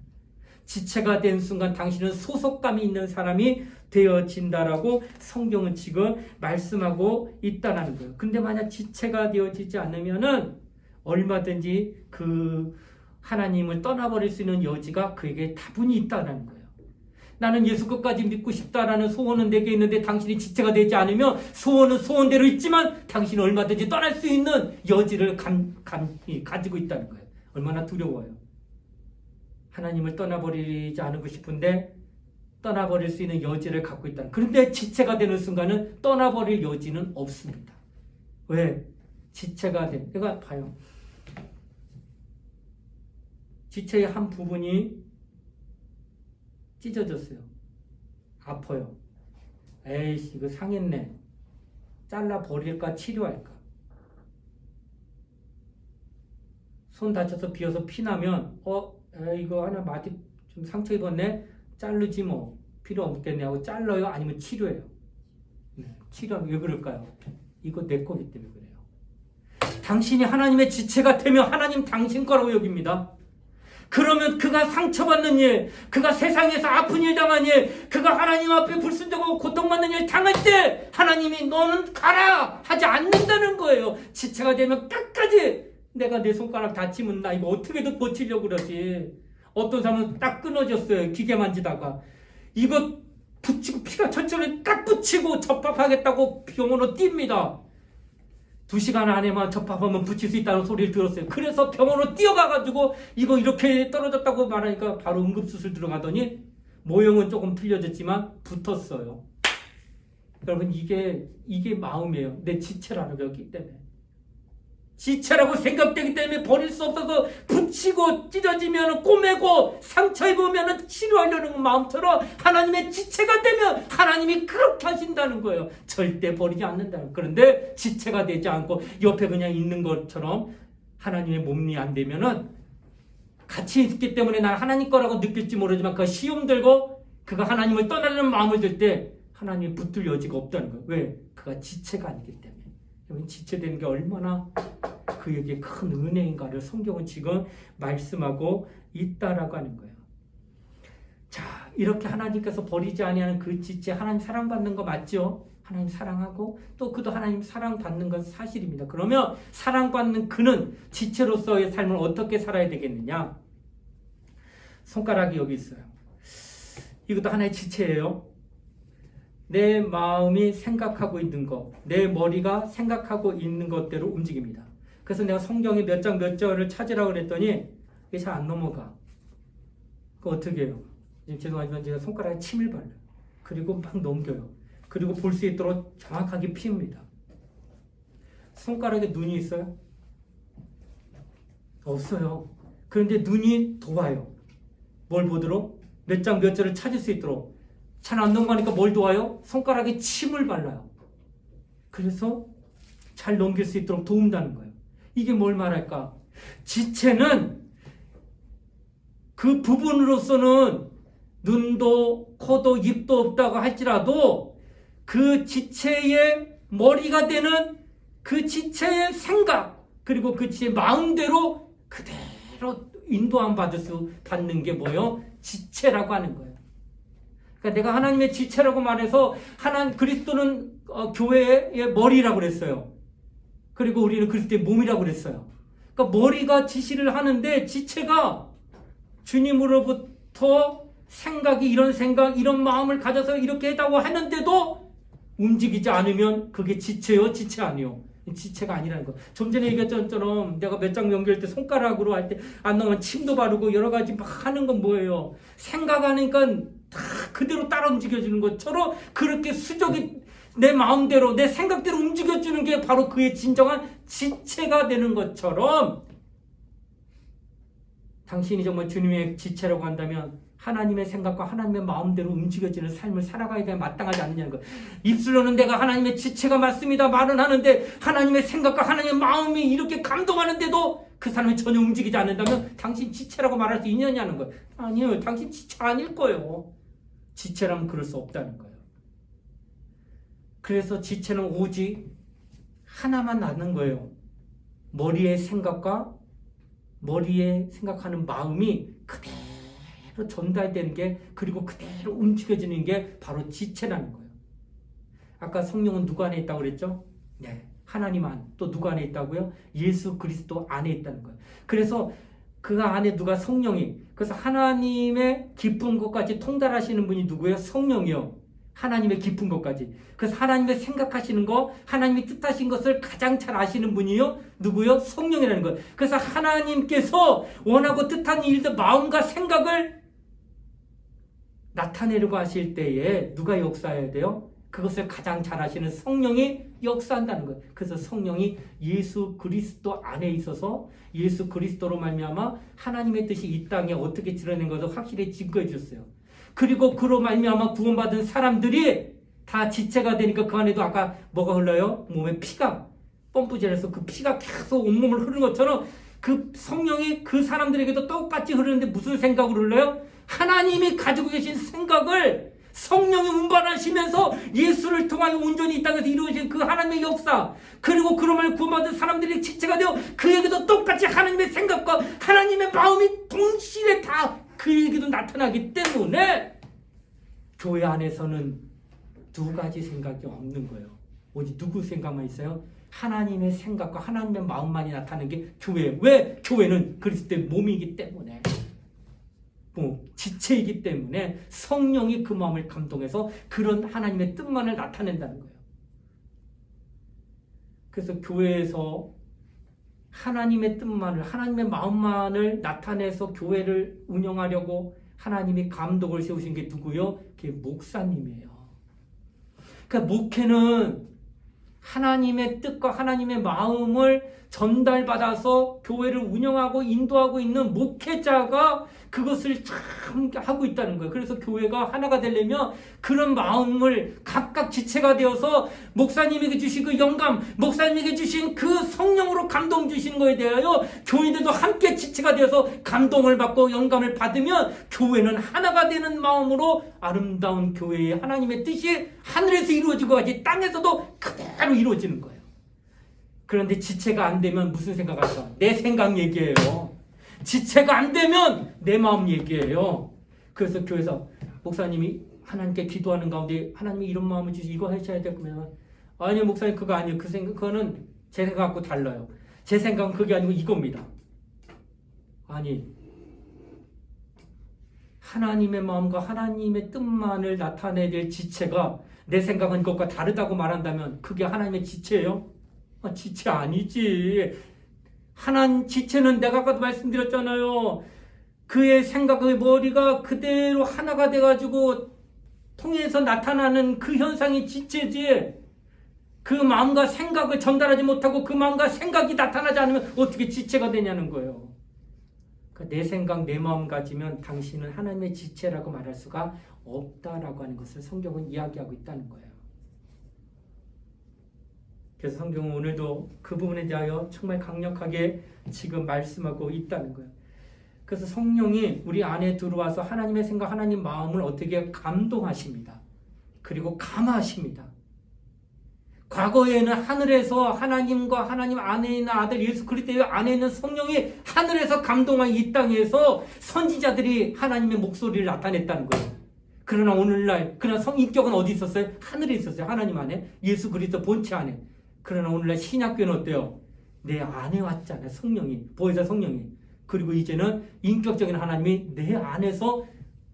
지체가 된 순간 당신은 소속감이 있는 사람이 되어진다라고 성경은 지금 말씀하고 있다는 거예요. 근데 만약 지체가 되어지지 않으면은 얼마든지 그 하나님을 떠나버릴 수 있는 여지가 그에게 다분히 있다는 거예요. 나는 예수 끝까지 믿고 싶다라는 소원은 내게 있는데 당신이 지체가 되지 않으면 소원은 소원대로 있지만 당신은 얼마든지 떠날 수 있는 여지를 가지고 있다는 거예요. 얼마나 두려워요. 하나님을 떠나버리지 않고 싶은데 떠나버릴 수 있는 여지를 갖고 있다. 그런데 지체가 되는 순간은 떠나버릴 여지는 없습니다. 왜? 지체가 돼. 그러니까 봐요. 지체의 한 부분이 찢어졌어요. 아파요. 에이씨, 이거 상했네. 잘라버릴까 치료할까? 손 다쳐서 비어서 피나면 이거 하나 마디 좀 상처 입었네? 자르지 뭐. 필요 없겠네 하고 잘라요? 아니면 치료해요? 네, 치료하면 왜 그럴까요? 이거 내 거기 때문에 그래요. 당신이 하나님의 지체가 되면 하나님 당신 거라고 여깁니다. 그러면 그가 상처받는 일, 그가 세상에서 아픈 일 당한 일, 그가 하나님 앞에 불순종하고 고통받는 일 당할 때 하나님이 너는 가라 하지 않는다는 거예요. 지체가 되면 끝까지 내가 내 손가락 다치면 나 이거 어떻게든 고치려고 그러지. 어떤 사람은 딱 끊어졌어요. 기계 만지다가. 이거 붙이고 피가 철철히 딱 붙이고 접합하겠다고 병원으로 뜁니다. 2시간 안에만 접합하면 붙일 수 있다는 소리를 들었어요. 그래서 병원으로 뛰어가가지고 이거 이렇게 떨어졌다고 말하니까 바로 응급수술 들어가더니 모형은 조금 틀려졌지만 붙었어요. 여러분 이게 마음이에요. 내 지체라는 거기 때문에. 지체라고 생각되기 때문에 버릴 수 없어서 붙이고 찢어지면 꼬매고 상처 입으면 치료하려는 마음처럼 하나님의 지체가 되면 하나님이 그렇게 하신다는 거예요. 절대 버리지 않는다는. 그런데 지체가 되지 않고 옆에 그냥 있는 것처럼 하나님의 몸이 안 되면은 같이 있기 때문에 난 하나님 거라고 느낄지 모르지만 그 시험 들고 그가 하나님을 떠나려는 마음을 들 때 하나님이 붙들 여지가 없다는 거예요. 왜? 그가 지체가 아니기 때문에. 지체되는 게 얼마나 그에게 큰 은혜인가를 성경은 지금 말씀하고 있다라고 하는 거예요. 자, 이렇게 하나님께서 버리지 아니하는 그 지체, 하나님 사랑받는 거 맞죠? 하나님 사랑하고 또 그도 하나님 사랑받는 건 사실입니다. 그러면 사랑받는 그는 지체로서의 삶을 어떻게 살아야 되겠느냐? 손가락이 여기 있어요. 이것도 하나의 지체예요. 내 마음이 생각하고 있는 것, 내 머리가 생각하고 있는 것대로 움직입니다. 그래서 내가 성경에 몇 장 몇 절을 찾으라고 그랬더니 이게 잘 안 넘어가. 그거 어떻게 해요? 죄송하지만 제가 손가락에 침을 발라요. 그리고 막 넘겨요. 그리고 볼 수 있도록 정확하게 피웁니다. 손가락에 눈이 있어요? 없어요. 그런데 눈이 도와요. 뭘 보도록? 몇 장 몇 절을 찾을 수 있도록. 잘 안 넘어가니까 뭘 도와요? 손가락에 침을 발라요. 그래서 잘 넘길 수 있도록 도운다는 거예요. 이게 뭘 말할까? 지체는 그 부분으로서는 눈도 코도 입도 없다고 할지라도 그 지체의 머리가 되는 그 지체의 생각 그리고 그 지체의 마음대로 그대로 인도함 받는 게 뭐예요? 지체라고 하는 거예요. 그러니까 내가 하나님의 지체라고 말해서 그리스도는 교회의 머리라고 그랬어요. 그리고 우리는 그리스도의 몸이라고 그랬어요. 그러니까 머리가 지시를 하는데 지체가 주님으로부터 이런 생각, 이런 마음을 가져서 이렇게 해다고 하는데도 움직이지 않으면 그게 지체요, 지체 아니요. 지체가 아니라는 거. 좀 전에 얘기했던 것처럼 내가 몇 장 연결할 때 손가락으로 할 때 안 나오면 침도 바르고 여러 가지 막 하는 건 뭐예요? 생각하니까 다 그대로 따라 움직여지는 것처럼 그렇게 수적이 내 마음대로 내 생각대로 움직여주는 게 바로 그의 진정한 지체가 되는 것처럼 당신이 정말 주님의 지체라고 한다면 하나님의 생각과 하나님의 마음대로 움직여지는 삶을 살아가야 돼 마땅하지 않느냐는 것. 입술로는 내가 하나님의 지체가 맞습니다 말은 하는데 하나님의 생각과 하나님의 마음이 이렇게 감동하는데도 그 사람이 전혀 움직이지 않는다면 당신 지체라고 말할 수 있느냐는 거예요. 아니요, 당신 지체 아닐 거예요. 지체라면 그럴 수 없다는 거예요. 그래서 지체는 오직 하나만 낳는 거예요. 머리의 생각과 머리에 생각하는 마음이 그대로 전달되는 게, 그리고 그대로 움직여지는 게 바로 지체라는 거예요. 아까 성령은 누구 안에 있다고 그랬죠? 네, 하나님 안. 또 누구 안에 있다고요? 예수 그리스도 안에 있다는 거예요. 그래서 그 안에 누가 성령이, 그래서 하나님의 깊은 것까지 통달하시는 분이 누구예요? 성령이요. 하나님의 깊은 것까지. 그래서 하나님의 생각하시는 거, 하나님이 뜻하신 것을 가장 잘 아시는 분이요. 누구요? 성령이라는 거예요. 그래서 하나님께서 원하고 뜻한 일들, 마음과 생각을 나타내려고 하실 때에 누가 역사해야 돼요? 그것을 가장 잘 아시는 성령이 역사한다는 거예요. 그래서 성령이 예수 그리스도 안에 있어서 예수 그리스도로 말미암아 하나님의 뜻이 이 땅에 어떻게 드러낸 것을 확실히 증거해 주셨어요. 그리고 그로 말미암아 구원받은 사람들이 다 지체가 되니까 그 안에도 아까 뭐가 흘러요? 몸에 피가 펌프질해서 그 피가 계속 온몸을 흐르는 것처럼 그 성령이 그 사람들에게도 똑같이 흐르는데 무슨 생각으로 흘러요? 하나님이 가지고 계신 생각을 성령이 운반하시면서 예수를 통하여 온전히 이 땅에서 이루어진 그 하나님의 역사, 그리고 그러면 구원받은 사람들이 지체가 되어 그에게도 똑같이 하나님의 생각과 하나님의 마음이 동시에 다 그에게도 나타나기 때문에 교회 안에서는 두 가지 생각이 없는 거예요. 오직 누구 생각만 있어요? 하나님의 생각과 하나님의 마음만이 나타나는 게 교회예요. 왜? 교회는 그리스도의 몸이기 때문에, 지체이기 때문에 성령이 그 마음을 감동해서 그런 하나님의 뜻만을 나타낸다는 거예요. 그래서 교회에서 하나님의 뜻만을, 하나님의 마음만을 나타내서 교회를 운영하려고 하나님이 감독을 세우신 게 누구요? 그게 목사님이에요. 그러니까 목회는 하나님의 뜻과 하나님의 마음을 전달받아서 교회를 운영하고 인도하고 있는 목회자가 그것을 참 하고 있다는 거예요. 그래서 교회가 하나가 되려면 그런 마음을 각각 지체가 되어서 목사님에게 주신 그 영감, 목사님에게 주신 그 성령으로 감동 주시는 거에 대하여 교인들도 함께 지체가 되어서 감동을 받고 영감을 받으면 교회는 하나가 되는 마음으로 아름다운 교회의 하나님의 뜻이 하늘에서 이루어지고 같이 땅에서도 그대로 이루어지는 거예요. 그런데 지체가 안 되면 무슨 생각할까? 내 생각 얘기예요. 지체가 안 되면 내 마음 얘기예요. 그래서 교회에서 목사님이 하나님께 기도하는 가운데 하나님이 이런 마음을 주시 이거 하셔야 될 거면, 아니요 목사님 그거 아니에요. 그 생각, 그거는 제 생각하고 달라요. 제 생각은 그게 아니고 이겁니다. 아니, 하나님의 마음과 하나님의 뜻만을 나타내야 될 지체가 내 생각은 이것과 다르다고 말한다면 그게 하나님의 지체예요? 지체 아니지. 지체는 내가 아까도 말씀드렸잖아요. 그의 생각, 그의 머리가 그대로 하나가 돼가지고 통해서 나타나는 그 현상이 지체지. 그 마음과 생각을 전달하지 못하고 그 마음과 생각이 나타나지 않으면 어떻게 지체가 되냐는 거예요. 내 생각, 내 마음 가지면 당신은 하나님의 지체라고 말할 수가 없다라고 하는 것을 성경은 이야기하고 있다는 거예요. 그래서 성경은 오늘도 그 부분에 대하여 정말 강력하게 지금 말씀하고 있다는 거예요. 그래서 성령이 우리 안에 들어와서 하나님의 생각, 하나님 마음을 어떻게 감동하십니다. 그리고 감화하십니다. 과거에는 하늘에서 하나님과 하나님 안에 있는 아들 예수 그리스도 안에 있는 성령이 하늘에서 감동한 이 땅에서 선지자들이 하나님의 목소리를 나타냈다는 거예요. 그러나 오늘날, 그러나 성인격은 어디 있었어요? 하늘에 있었어요. 하나님 안에, 예수 그리스도 본체 안에. 그러나 오늘날 신약교회는 어때요? 내 안에 왔잖아요. 성령이, 보혜사 성령이. 그리고 이제는 인격적인 하나님이 내 안에서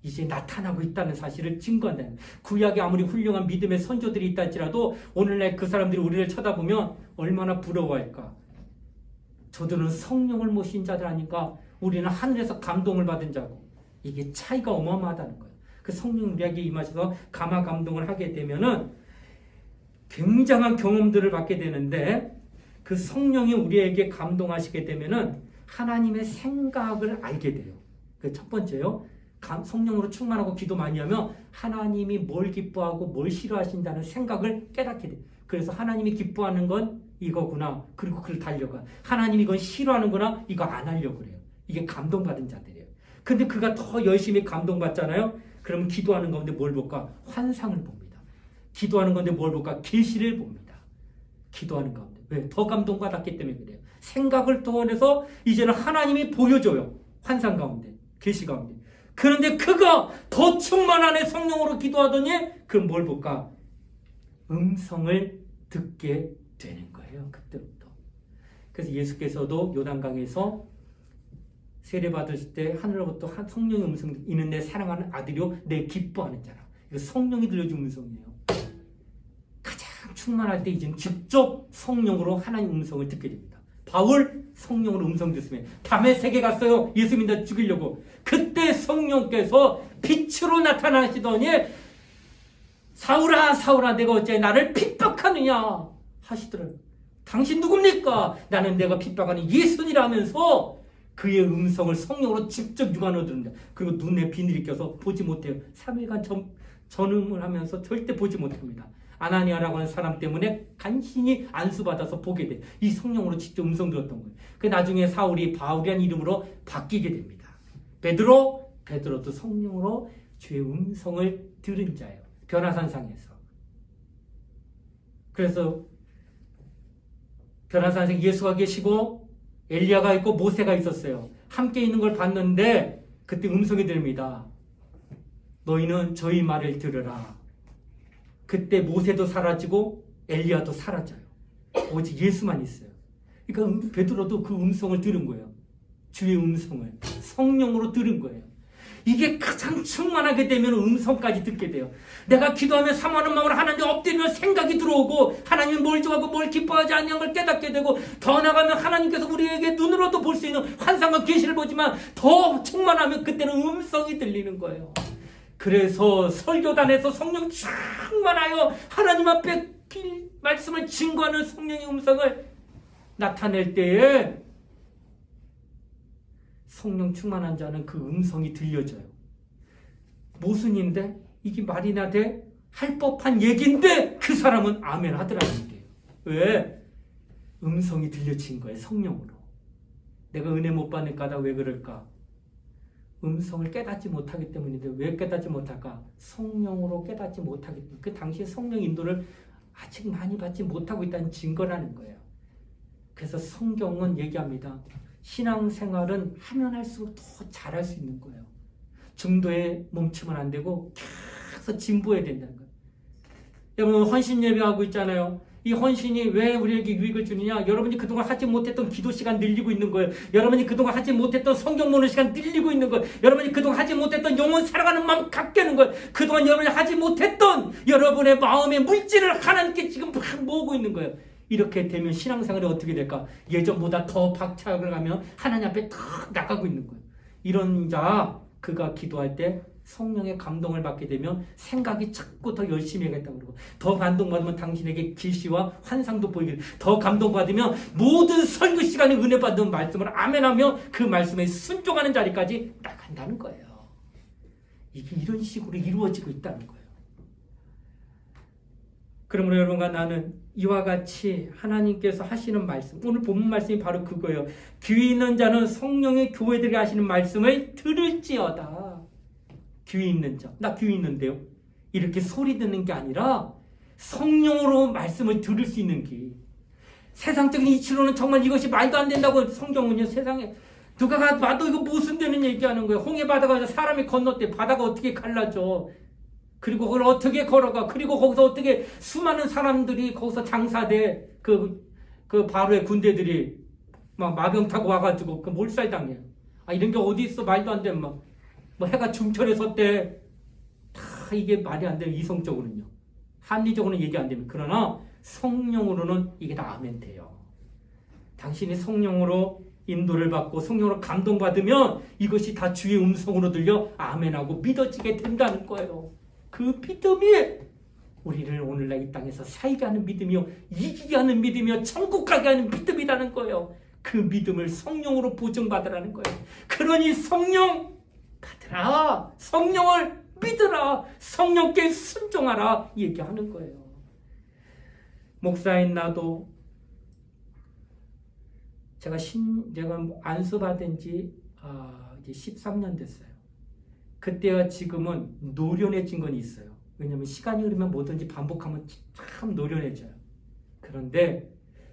이제 나타나고 있다는 사실을 증거한다. 구약에 아무리 훌륭한 믿음의 선조들이 있다 할지라도 오늘날 그 사람들이 우리를 쳐다보면 얼마나 부러워할까. 저들은 성령을 모신 자들 아닌가. 우리는 하늘에서 감동을 받은 자고. 이게 차이가 어마어마하다는 거예요. 그 성령 우리에게 임하셔서 감화 감동을 하게 되면은 굉장한 경험들을 받게 되는데 그 성령이 우리에게 감동하시게 되면은 하나님의 생각을 알게 돼요. 그 첫 번째요. 성령으로 충만하고 기도 많이 하면 하나님이 뭘 기뻐하고 뭘 싫어하신다는 생각을 깨닫게 돼요. 그래서 하나님이 기뻐하는 건 이거구나. 그리고 그걸 달려가. 하나님이 이건 싫어하는구나. 이거 안 하려고 그래요. 이게 감동받은 자들이에요. 근데 그가 더 열심히 감동받잖아요. 그러면 기도하는 가운데 뭘 볼까? 환상을 봅니다. 기도하는 건데 뭘 볼까? 계시를 봅니다. 기도하는 가운데. 왜? 더 감동받았기 때문에 그래요. 생각을 통해서 이제는 하나님이 보여줘요. 환상 가운데. 계시 가운데. 그런데 그가 더 충만한 성령으로 기도하더니 그럼 뭘 볼까? 음성을 듣게 되는 거예요. 그때부터. 그래서 예수께서도 요단강에서 세례 받으실 때 하늘로부터 성령의 음성 이는 내 사랑하는 아들이요 내 기뻐하는 자라. 이거 성령이 들려준 음성이에요. 가장 충만할 때 이제는 직접 성령으로 하나님 음성을 듣게 됩니다. 바울 성령으로 음성 듣으면 밤에 세계 갔어요. 예수 믿어 죽이려고. 그때 성령께서 빛으로 나타나시더니 사울아 사울아 내가 어째 나를 핍박하느냐 하시더라고요. 당신 누굽니까? 나는 내가 핍박하는 예수니라 하면서 그의 음성을 성령으로 직접 육안으로 듣는다. 그리고 눈에 비늘이 껴서 보지 못해요. 3일간 전음을 하면서 절대 보지 못합니다. 아나니아라고 하는 사람 때문에 간신히 안수받아서 보게 돼. 이 성령으로 직접 음성 들었던 거예요. 그 나중에 사울이 바울이라는 이름으로 바뀌게 됩니다. 베드로도 성령으로 주의 음성을 들은 자예요. 변화산상에서. 그래서 변화산상에 예수가 계시고 엘리야가 있고 모세가 있었어요. 함께 있는 걸 봤는데 그때 음성이 들립니다. 너희는 저희 말을 들으라. 그때 모세도 사라지고 엘리야도 사라져요. 오직 예수만 있어요. 그러니까 베드로도 그 음성을 들은 거예요. 주의 음성을 성령으로 들은 거예요. 이게 가장 충만하게 되면 음성까지 듣게 돼요. 내가 기도하며 사모하는 마음으로 하나님 엎드리면 생각이 들어오고 하나님 뭘 좋아하고 뭘 기뻐하지 않는 걸 깨닫게 되고 더 나가면 하나님께서 우리에게 눈으로도 볼 수 있는 환상과 계시를 보지만 더 충만하면 그때는 음성이 들리는 거예요. 그래서 설교단에서 성령 충만하여 하나님 앞에 말씀을 증거하는 성령의 음성을 나타낼 때에 성령 충만한 자는 그 음성이 들려져요. 모순인데 이게 말이나 돼? 할 법한 얘기인데 그 사람은 아멘 하더라는 얘기예요. 왜? 음성이 들려진 거예요. 성령으로. 내가 은혜 못 받는 까다 왜 그럴까? 음성을 깨닫지 못하기 때문인데 왜 깨닫지 못할까? 성령으로 깨닫지 못하기 때문에 그 당시 성령 인도를 아직 많이 받지 못하고 있다는 증거라는 거예요. 그래서 성경은 얘기합니다. 신앙생활은 하면 할수록 더 잘할 수 있는 거예요. 중도에 멈추면 안 되고 계속 진보해야 된다는 거예요. 여러분 헌신 예배하고 있잖아요. 이 헌신이 왜 우리에게 유익을 주느냐? 여러분이 그동안 하지 못했던 기도 시간 늘리고 있는 거예요. 여러분이 그동안 하지 못했던 성경 보는 시간 늘리고 있는 거예요. 여러분이 그동안 하지 못했던 영혼 사랑하는 마음 갖게 하는 거예요. 그동안 여러분이 하지 못했던 여러분의 마음의 물질을 하나님께 지금 막 모으고 있는 거예요. 이렇게 되면 신앙생활이 어떻게 될까? 예전보다 더 박차를 가면 하나님 앞에 탁 나가고 있는 거예요. 이런 자, 그가 기도할 때 성령의 감동을 받게 되면 생각이 자꾸 더 열심히 하겠다고 그러고 더 감동받으면 당신에게 계시와 환상도 보이게 더 감동받으면 모든 설교 시간에 은혜 받은 말씀을 아멘하며 그 말씀에 순종하는 자리까지 나간다는 거예요. 이게 이런 식으로 이루어지고 있다는 거예요. 그러므로 여러분과 나는 이와 같이 하나님께서 하시는 말씀, 오늘 본문 말씀이 바로 그거예요. 귀 있는 자는 성령의 교회들이 하시는 말씀을 들을지어다. 귀 있는 자, 나 귀 있는데요. 이렇게 소리 듣는 게 아니라 성령으로 말씀을 들을 수 있는 귀. 세상적인 이치로는 정말 이것이 말도 안 된다고 성경은요. 세상에 누가 봐도 이거 무슨 되는 얘기하는 거예요. 홍해 바다가 사람이 건넜대. 바다가 어떻게 갈라져. 그리고 그걸 어떻게 걸어가. 그리고 거기서 어떻게 수많은 사람들이 거기서 장사돼. 그 바로의 군대들이 막 마병 타고 와가지고 그 몰살당해요. 아, 이런 게 어디 있어. 말도 안 되는 뭐 해가 중천에 섰대. 다 이게 말이 안 되는 이성적으로는요. 합리적으로는 얘기 안 됩니다. 그러나 성령으로는 이게 다 아멘 돼요. 당신이 성령으로 인도를 받고 성령으로 감동받으면 이것이 다 주의 음성으로 들려 아멘하고 믿어지게 된다는 거예요. 그 믿음이 우리를 오늘날 이 땅에서 살게 하는 믿음이요, 이기게 하는 믿음이요, 천국 가게 하는 믿음이라는 거예요. 그 믿음을 성령으로 보증받으라는 거예요. 그러니 성령 받으라, 성령을 믿으라, 성령께 순종하라 얘기하는 거예요. 목사인 나도 제가 안수받은 지 이제 13년 됐어요. 그때와 지금은 노련해진 건 있어요. 왜냐하면 시간이 흐르면 뭐든지 반복하면 참 노련해져요. 그런데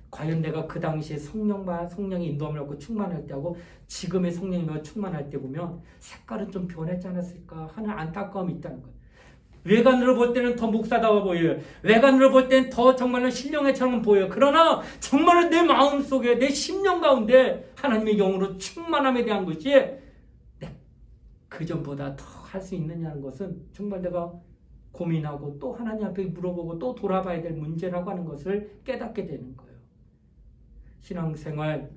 과연 내가 그 당시에 성령의 인도함을 받고 충만할 때하고 지금의 성령님과 충만할 때 보면 색깔은 좀 변했지 않았을까 하는 안타까움이 있다는 거예요. 외관으로 볼 때는 더 목사다워 보여요. 외관으로 볼 때는 더 정말로 신령해처럼 보여요. 그러나 정말로 내 마음속에, 내 심령 가운데 하나님의 영으로 충만함에 대한 것이 그전보다 더 할 수 있느냐는 것은 정말 내가 고민하고 또 하나님 앞에 물어보고 또 돌아봐야 될 문제라고 하는 것을 깨닫게 되는 거예요. 신앙생활,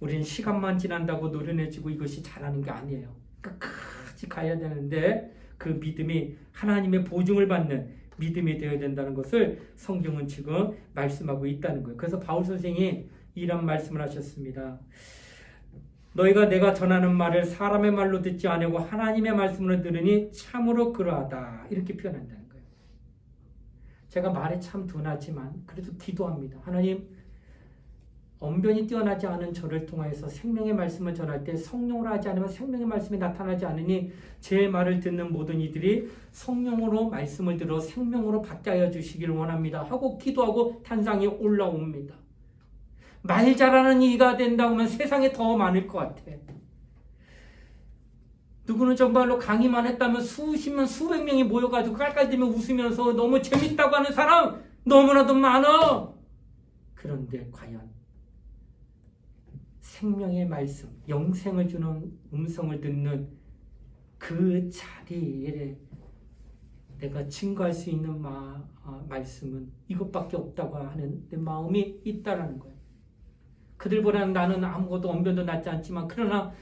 우린 시간만 지난다고 노련해지고 이것이 잘하는 게 아니에요. 끝까지 가야 되는데 그 믿음이 하나님의 보증을 받는 믿음이 되어야 된다는 것을 성경은 지금 말씀하고 있다는 거예요. 그래서 바울 선생이 이런 말씀을 하셨습니다. 너희가 내가 전하는 말을 사람의 말로 듣지 아니하고 하나님의 말씀으로 들으니 참으로 그러하다. 이렇게 표현한다는 거예요. 제가 말에 참 둔하지만 그래도 기도합니다. 하나님, 언변이 뛰어나지 않은 저를 통하여서 생명의 말씀을 전할 때 성령으로 하지 않으면 생명의 말씀이 나타나지 않으니 제 말을 듣는 모든 이들이 성령으로 말씀을 들어 생명으로 받게 하여 주시기를 원합니다 하고 기도하고 단상에 올라옵니다. 말 잘하는 이가 된다고 하면 세상에 더 많을 것 같아. 누구는 정말로 강의만 했다면 수십 명, 수백 명이 모여가지고 깔깔대며 웃으면서 너무 재밌다고 하는 사람 너무나도 많아. 그런데 과연 생명의 말씀, 영생을 주는 음성을 듣는 그 자리에 내가 증거할 수 있는 말씀은 이것밖에 없다고 하는 내 마음이 있다라는 거예요. 그들보다는 나는 아무것도 언변도 낫지 않지만 그러나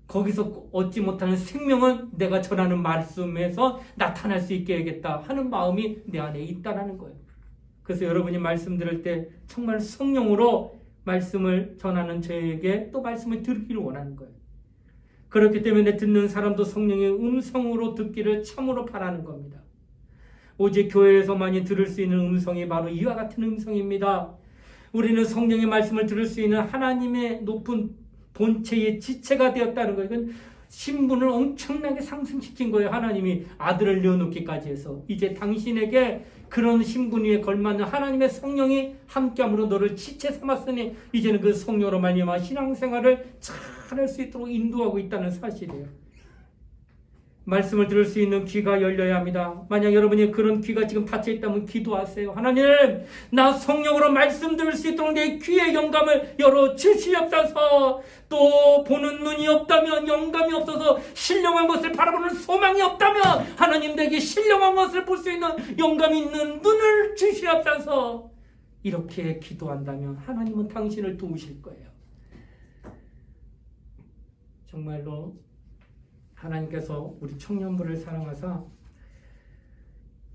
거기서 얻지 못하는 생명은 내가 전하는 말씀에서 나타날 수 있게 해야겠다 하는 마음이 내 안에 있다라는 거예요. 그래서 여러분이 말씀 들을 때 정말 성령으로 말씀을 전하는 저에게 또 말씀을 들기를 원하는 거예요. 그렇기 때문에 듣는 사람도 성령의 음성으로 듣기를 참으로 바라는 겁니다. 오직 교회에서만이 들을 수 있는 음성이 바로 이와 같은 음성입니다. 우리는 성령의 말씀을 들을 수 있는 하나님의 높은 본체의 지체가 되었다는 거예요. 이건 신분을 엄청나게 상승시킨 거예요. 하나님이 아들을 내어놓기까지 해서 이제 당신에게 그런 신분 위에 걸맞는 하나님의 성령이 함께함으로 너를 지체 삼았으니 이제는 그 성령으로 말미암아 신앙생활을 잘할 수 있도록 인도하고 있다는 사실이에요. 말씀을 들을 수 있는 귀가 열려야 합니다. 만약 여러분이 그런 귀가 지금 닫혀 있다면 기도하세요. 하나님, 나 성령으로 말씀 들을 수 있도록 내 귀의 영감을 열어 주시옵소서. 또 보는 눈이 없다면, 영감이 없어서 신령한 것을 바라보는 소망이 없다면 하나님, 내게 신령한 것을 볼 수 있는 영감이 있는 눈을 주시옵소서. 이렇게 기도한다면 하나님은 당신을 도우실 거예요. 정말로 하나님께서 우리 청년부를 사랑하사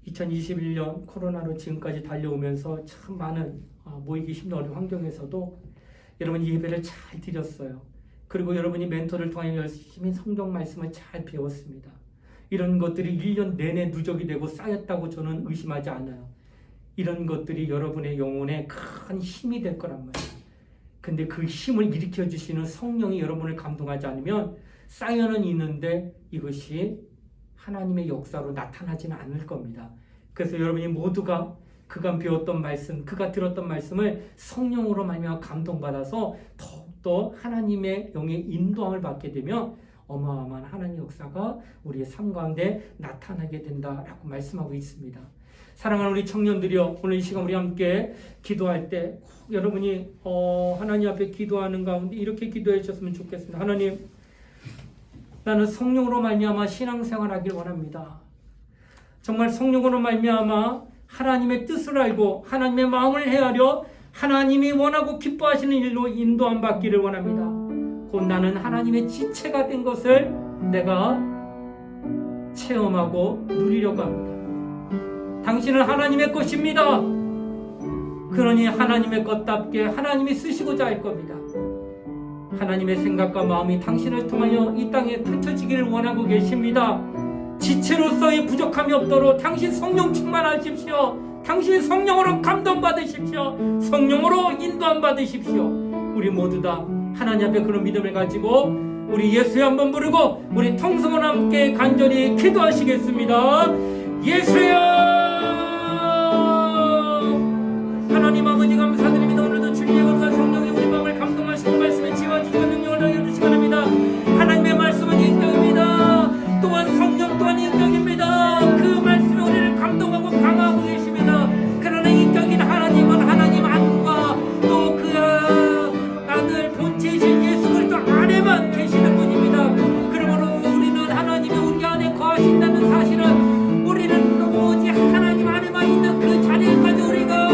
2021년 코로나로 지금까지 달려오면서 참 많은 모이기 힘든 어려운 환경에서도 여러분이 예배를 잘 드렸어요. 그리고 여러분이 멘토를 통해 열심히 성경 말씀을 잘 배웠습니다. 이런 것들이 1년 내내 누적이 되고 쌓였다고 저는 의심하지 않아요. 이런 것들이 여러분의 영혼에 큰 힘이 될 거란 말이에요. 근데 그 힘을 일으켜 주시는 성령이 여러분을 감동하지 않으면 쌓여는 있는데 이것이 하나님의 역사로 나타나지는 않을 겁니다. 그래서 여러분이 모두가 그간 배웠던 말씀, 그가 들었던 말씀을 성령으로 말미암아 감동받아서 더욱더 하나님의 영의 인도함을 받게 되면 어마어마한 하나님의 역사가 우리의 삶 가운데 나타나게 된다라고 말씀하고 있습니다. 사랑하는 우리 청년들이여, 오늘 이 시간 우리 함께 기도할 때 꼭 여러분이 하나님 앞에 기도하는 가운데 이렇게 기도해 주셨으면 좋겠습니다. 하나님, 나는 성령으로 말미암아 신앙생활하길 원합니다. 정말 성령으로 말미암아 하나님의 뜻을 알고 하나님의 마음을 헤아려 하나님이 원하고 기뻐하시는 일로 인도함 받기를 원합니다. 곧 나는 하나님의 지체가 된 것을 내가 체험하고 누리려고 합니다. 당신은 하나님의 것입니다. 그러니 하나님의 것답게 하나님이 쓰시고자 할 겁니다. 하나님의 생각과 마음이 당신을 통하여 이 땅에 펼쳐지기를 원하고 계십니다. 지체로서의 부족함이 없도록 당신 성령 충만하십시오. 당신 성령으로 감동받으십시오. 성령으로 인도함 받으십시오. 우리 모두 다 하나님 앞에 그런 믿음을 가지고 우리 예수의 한번 부르고 우리 통성을 함께 간절히 기도하시겠습니다. 예수여, 하나님 아버지 감사드립니다. 오늘도 주님의 것과 성령이 우리 마음을 감동하시고 말씀에 지어주시고 능력을 더해주시기 바랍니다. 하나님의 말씀은 인격입니다. 또한 성령 또한 인격입니다. 그 말씀이 우리를 감동하고 강화하고 계십니다. 그러나 인격인 하나님은 하나님 안과 또 그 아들 본체이신 예수 그리스도 안에만 계시는 분입니다. 그러므로 우리는 하나님이 우리 안에 거하신다는 사실은 우리는 오직 하나님 안에만 있는 그 자리까지 우리가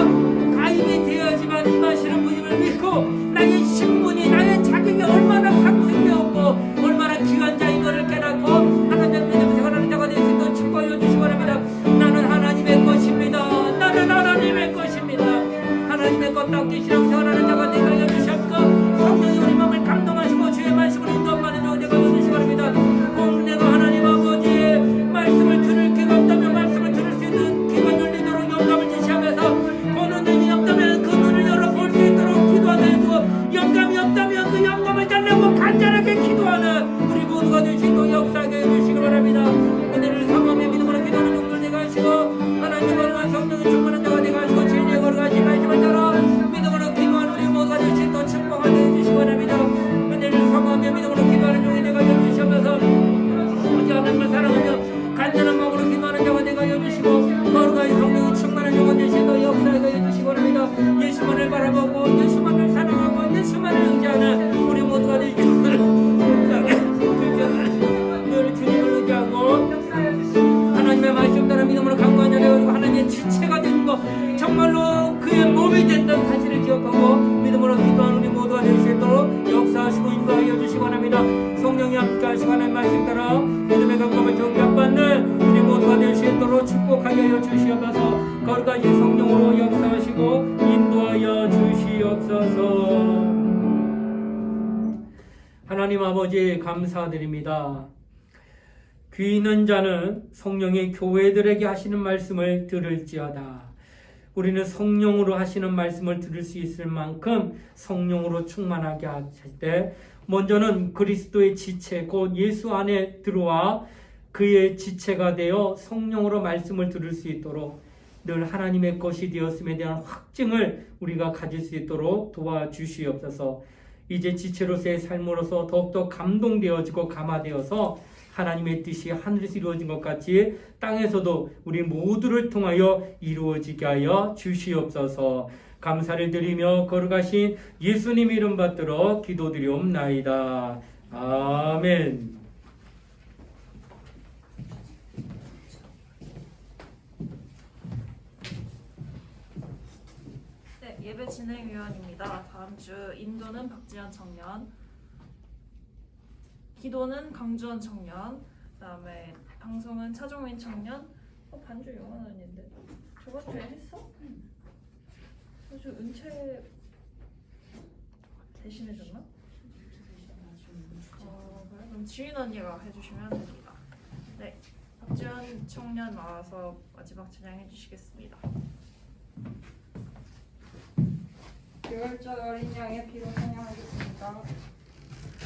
가입이 되어야지만 임하시는 분임을 믿고 나의 신분이 나의 자격이 얼마나 상승되었고 얼마나 귀한 자인 것을 깨닫고 하나님의 믿음 생활하는 자가 될 수 있도록 축복하여 주시기 바랍니다. 나는 하나님의 것입니다. 나는 하나님의 것입니다. 하나님의 것답게 신앙생활하는 자가 되게 하여 주시옵고 성령이 우리 마음을 감동하시고 주의 말씀을 인도하는 자가 되게 하여 주시기 바랍니다. 꼭 내가 하나님 아버지의 말씀을 들을 귀가 없다면 말씀을 들을 수 있는 귀가 열리도록 영감을 제시하면서 보는 눈이 없다면 그 눈을 열어 볼 수 있도록 기도하게 해주고 영감이 없다면 그 영감을 달라고 간절하게 기도하는 우리 모두가 될 수 있도록 역사하게 해주시기 바랍니다. 은혜를 상함에 믿음으로 기도하는 용도를 내가 하시고 하나님의 거룩한 성령이 충만한 자가 되게 하시고 진리의 거룩하신 말씀을 따라 믿음으로 기도하는 우리 모두가 될 수 있도록 축복하게 해주시기 바랍니다. 은혜를 상함에 믿음으로 기도하는 용이 내가 해주시면서 오직 하나님을 사랑하며 간절한 마음으로 기도하는 자가 되게 해주시고 거룩한 성령이 충만한 자가 될 수 있도록 역사하게 해주시기 바랍니다. 예수만을 바라보고 예수만을 사랑하고 예수만을 의지하는 우리 모두가 될 수 있도록 늘 주님을 의지하고 하나님의 말씀 따라 믿음으로 강구하는 자가 되고 하나님의 지체가 되는 것 정말로 그의 몸이 된다는 사실을 기억하고 믿음으로 기도하는 우리 모두가 될 수 있도록 역사하시고 인도하여 주시기 바랍니다. 성령이 함께 하시고 하나님의 말씀 따라 믿음의 감감을 정답받는 우리 모두가 될 수 있도록 축복하여 주시옵소서. 거룩하신 성령으로 역사하시고 인도하여 주시옵소서. 하나님 아버지 감사드립니다. 귀 있는 자는 성령의 교회들에게 하시는 말씀을 들을지어다. 우리는 성령으로 하시는 말씀을 들을 수 있을 만큼 성령으로 충만하게 하실 때 먼저는 그리스도의 지체 곧 예수 안에 들어와 그의 지체가 되어 성령으로 말씀을 들을 수 있도록 늘 하나님의 것이 되었음에 대한 확증을 우리가 가질 수 있도록 도와주시옵소서. 이제 지체로서의 삶으로서 더욱더 감동되어지고 감화되어서 하나님의 뜻이 하늘에서 이루어진 것 같이 땅에서도 우리 모두를 통하여 이루어지게 하여 주시옵소서. 감사를 드리며 거룩하신 예수님 이름 받들어 기도드리옵나이다. 아멘. 네, 예배 진행위원입니다. 다음 주 인도는 박지현 청년, 기도는 강주원 청년, 그다음에 방송은 차종민 청년. 반주 영원한인데 저번 주에 했어? 저 은채 대신해줬나? 그래? 그럼 지인 언니가 해주시면 됩니다. 네, 박지현 청년 나와서 마지막 찬양해 주시겠습니다. 유월절 어린 양의 피로 찬양하겠습니다. 주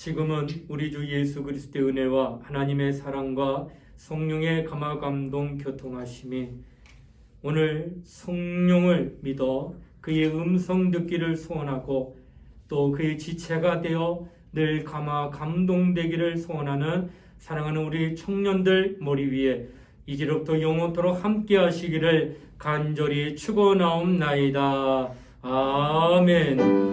지금은 우리 주 예수 그리스도의 은혜와 하나님의 사랑과 성령의 감화 감동 교통하심이 오늘 성령을 믿어 그의 음성 듣기를 소원하고 또 그의 지체가 되어 늘 감화 감동되기를 소원하는 사랑하는 우리 청년들 머리 위에 이제로부터 영원토록 함께 하시기를 간절히 축원하옵나이다. 아멘.